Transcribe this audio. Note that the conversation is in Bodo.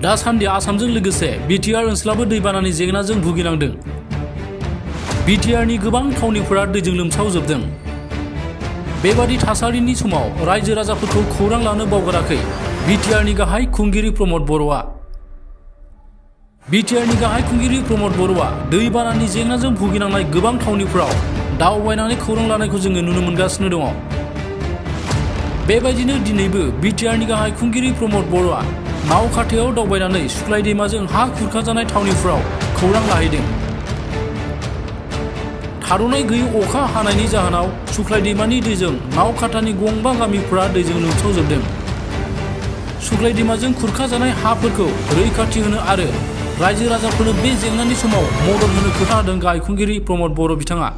दासान्दि आसामजों लोगोसे बिटिआर ओनसोलाबो दैबानानि जेंनाजों भुगिनांदों। बिटिआरनि गोबां थावनिफोरा दैजों लोमसावजोबदों। बेबादि थासारिनि समाव रायजो राजाफोरखौ खौरां लानो बावगाराखै बिटिआरनि गाहाय खुंगिरि प्रमद बर'आ। बिटिआरनि गाहाय खुंगिरि प्रमद बर'आ दैबानानि जेंनाजों भुगिनांनाय गोबां थावनिफोराव दावबायनानै खौरां लानायखौ जोङो नुनो मोनगासिनो दङ। बेबायदिनो दिनैबो बिटिआरनि गाहाय खुंगिरि प्रमद बर'आ नावखाथायाव दावबायनानै सुख्लाय दैमाजों हा खुरखाजानाय थावनिफोराव खौरां लाहैदों। थाद'नाय गैयै अखा हानायनि जाहोनाव सुख्लाय दैमानि दैजों नावखाथानि गंबा गामिफोरा दैजों लोमसावजोबदों। सुख्लाय दैमाजों खुरखाजानाय हाफोरखौ रैखाथि होनो आरो रायजो राजाफोरनो बे जेंनानि समाव मदद होनो खोथा होदों गाहाय खुंगिरि प्रमद बर' बिथाङा।